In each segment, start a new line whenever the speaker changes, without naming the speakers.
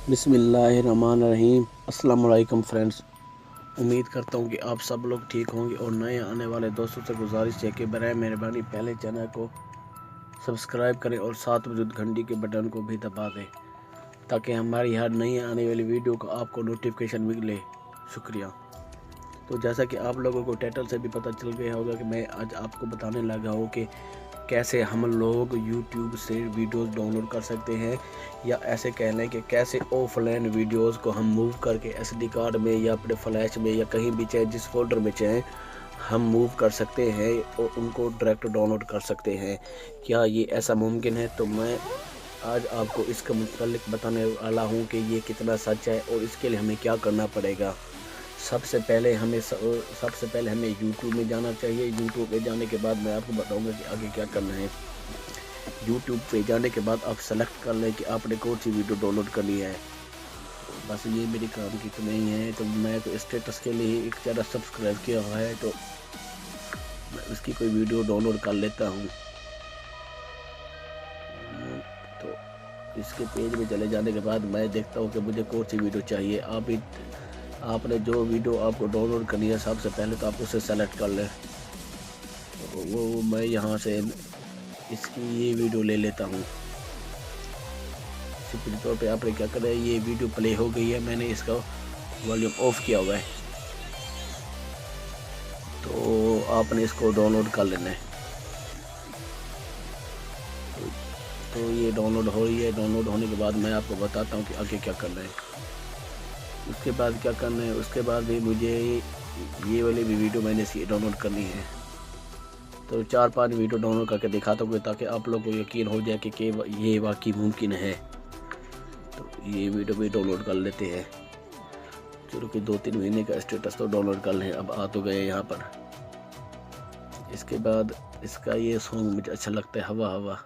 बिस्मिल्लाहिर्रहमानिर्रहीम। अस्सलाम वालेकुम फ्रेंड्स, उम्मीद करता हूँ कि आप सब लोग ठीक होंगे और नए आने वाले दोस्तों से गुजारिश है कि बराए मेहरबानी पहले चैनल को सब्सक्राइब करें और साथ मौजूद घंटी के बटन को भी दबा दें ताकि हमारी हर नई आने वाली वीडियो का आपको नोटिफिकेशन मिले। शुक्रिया। तो जैसा कि आप लोगों को टाइटल से भी पता चल गया होगा कि मैं आज आपको बताने लगा हूँ कि कैसे हम लोग YouTube से वीडियोस डाउनलोड कर सकते हैं, या ऐसे कह लें कि कैसे ऑफलाइन वीडियोस को हम मूव करके SD कार्ड में या अपने फ्लैश में या कहीं भी चाहे जिस फोल्डर में चाहें हम मूव कर सकते हैं और उनको डायरेक्ट डाउनलोड कर सकते हैं। क्या ये ऐसा मुमकिन है? तो मैं आज आपको इसके मुतालिक बताने वाला हूँ कि ये कितना सच है और इसके लिए हमें क्या करना पड़ेगा। सबसे पहले हमें YouTube में जाना चाहिए। YouTube में जाने के बाद मैं आपको बताऊंगा कि आगे क्या करना है। YouTube पे जाने के बाद आप सेलेक्ट कर लें कि आपने कौन सी वीडियो डाउनलोड करनी है। बस ये मेरी काम की तो नहीं है, तो मैं तो स्टेटस के लिए एक चैनल सब्सक्राइब किया हुआ है, तो मैं उसकी कोई वीडियो डाउनलोड कर लेता हूँ। तो इसके पेज में चले जाने के बाद मैं देखता हूँ कि मुझे कौन सी वीडियो चाहिए। आपने जो वीडियो आपको डाउनलोड करनी है सबसे पहले तो आप उसे सेलेक्ट कर लें। तो वो मैं यहाँ से इसकी ये वीडियो ले लेता हूँ। सिंपल तौर पे आपने क्या करना है, ये वीडियो प्ले हो गई है, मैंने इसका वॉल्यूम ऑफ किया हुआ है, तो आपने इसको डाउनलोड कर लेना है। तो ये डाउनलोड हो रही है। डाउनलोड होने के बाद मैं आपको बताता हूँ कि आगे क्या करना है। उसके बाद क्या करना है, उसके बाद भी मुझे ये वाली भी वीडियो मैंने इसी डाउनलोड करनी है। तो 4-5 वीडियो डाउनलोड करके दिखाता हूँ ताकि आप लोगों को यकीन हो जाए कि ये वाकई मुमकिन है। तो ये वीडियो भी डाउनलोड कर लेते हैं। चलो कि 2-3 महीने का स्टेटस तो डाउनलोड कर लें। अब आ तो गए यहाँ पर। इसके बाद इसका ये सॉन्ग मुझे अच्छा लगता है, हवा हवा।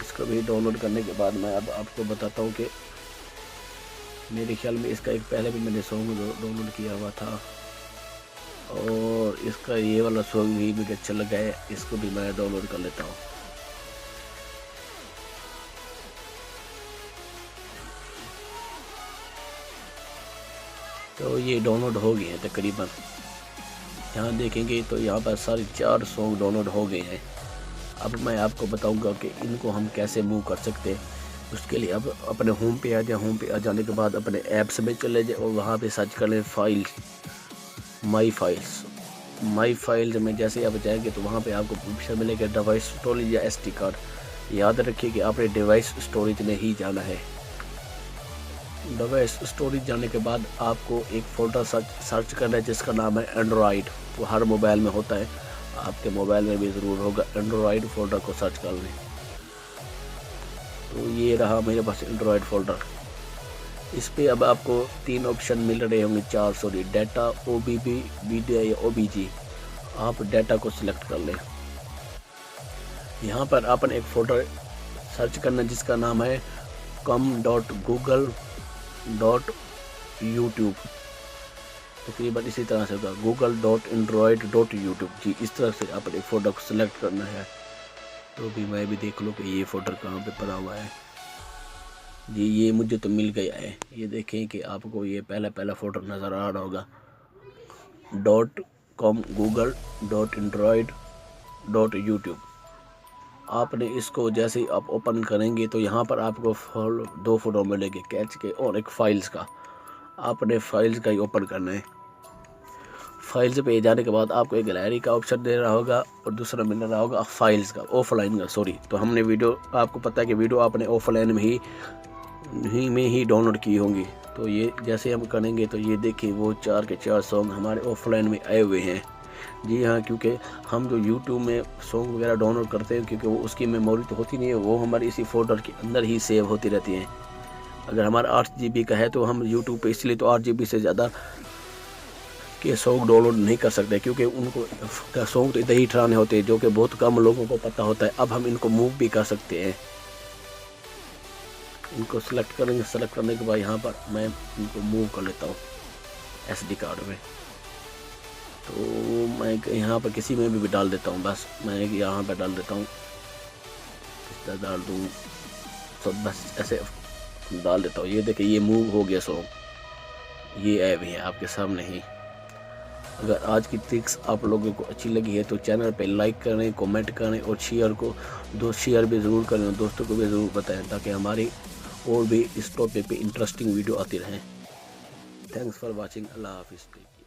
इसको भी डाउनलोड करने के बाद मैं अब आपको बताता हूँ कि मेरे ख्याल में इसका एक पहले भी मैंने सॉन्ग डाउनलोड किया हुआ था और इसका ये वाला सॉन्ग भी मुझे अच्छा लगा है, इसको भी मैं डाउनलोड कर लेता हूँ। तो ये डाउनलोड हो गए हैं तकरीबन। यहाँ देखेंगे तो यहाँ पर सारे 4 सॉन्ग डाउनलोड हो गए हैं। अब मैं आपको बताऊंगा कि इनको हम कैसे मूव कर सकते हैं। उसके लिए अब अपने होम पे आ जाए। होम पे आ जाने के बाद अपने ऐप्स में चले जाए और वहाँ पे सर्च कर लें फाइल, माई फाइल्स में जैसे आप जाएंगे तो वहाँ पे आपको ऑप्शन मिलेगा डिवाइस स्टोरेज या SD कार्ड। याद रखिए कि आपने डिवाइस स्टोरेज में ही जाना है। डिवाइस स्टोरेज जाने के बाद आपको एक फोल्डर सर्च करना है जिसका नाम है एंड्रॉयड। वो हर मोबाइल में होता है, आपके मोबाइल में भी ज़रूर होगा। एंड्रॉयड फोल्डर को सर्च कर लें। तो ये रहा मेरे पास एंड्रॉयड फोल्डर। इस पे अब आपको 3 ऑप्शन मिल रहे होंगे, 4 सॉरी, डाटा, OBB, वीडियो या OBG। आप डाटा को सिलेक्ट कर लें। यहाँ पर आपने एक फोल्डर सर्च करना जिसका नाम है com.google.youtube। तकरीबन इसी तरह से होगा, google.android.youtube। जी, इस तरह से आपने एक फोल्डर को सिलेक्ट करना है। तो भी मैं भी देख लूँ कि ये फोल्डर कहाँ पे पड़ा हुआ है। जी, ये मुझे तो मिल गया है। ये देखें कि आपको ये पहला फोल्डर नज़र आ रहा होगा, .com google.android.youtube। आपने इसको जैसे ही आप ओपन करेंगे तो यहाँ पर आपको 2 फोल्डर मिलेंगे, कैच के और एक फाइल्स का। आपने फाइल्स का ही ओपन करना है। फाइल्स पे जाने के बाद आपको एक गैलरी का ऑप्शन दे रहा होगा और दूसरा मिल रहा होगा फाइल्स का, ऑफलाइन का, सॉरी। तो हमने वीडियो, आपको पता है कि वीडियो आपने ऑफलाइन में ही डाउनलोड की होंगी। तो ये जैसे हम करेंगे तो ये देखिए वो 4 के 4 सॉन्ग हमारे ऑफलाइन में आए हुए हैं। जी हाँ, क्योंकि हम जो YouTube में सॉन्ग वगैरह डाउनलोड करते हैं क्योंकि वो उसकी मेमोरी तो होती नहीं है, वो हमारी इसी फोल्डर के अंदर ही सेव होती रहती हैं। अगर हमारा 8 GB का है तो हम YouTube पे इसलिए तो 8 GB से ज़्यादा के सॉन्ग डाउनलोड नहीं कर सकते क्योंकि उनको सॉन्ग तो इधर ही ठहराने होते हैं जो कि बहुत कम लोगों को पता होता है। अब हम इनको मूव भी कर सकते हैं। इनको सेलेक्ट करेंगे। सेलेक्ट करने के बाद यहाँ पर मैं इनको मूव कर लेता हूँ SD कार्ड में। तो मैं यहाँ पर किसी में भी डाल देता हूँ। बस मैं यहाँ पर डाल देता हूँ, इस तरह डाल दूँ। तो बस ऐसे डाल देता हूँ। ये देखिए ये मूव हो गया सॉन्ग, ये ऐप है आपके सामने ही। अगर आज की ट्रिक्स आप लोगों को अच्छी लगी है तो चैनल पे लाइक करें, कमेंट करें और शेयर भी ज़रूर करें, दोस्तों को भी ज़रूर बताएं ताकि हमारी और भी इस टॉपिक पे इंटरेस्टिंग वीडियो आती रहें। Thanks for watching. अल्लाह हाफिज़।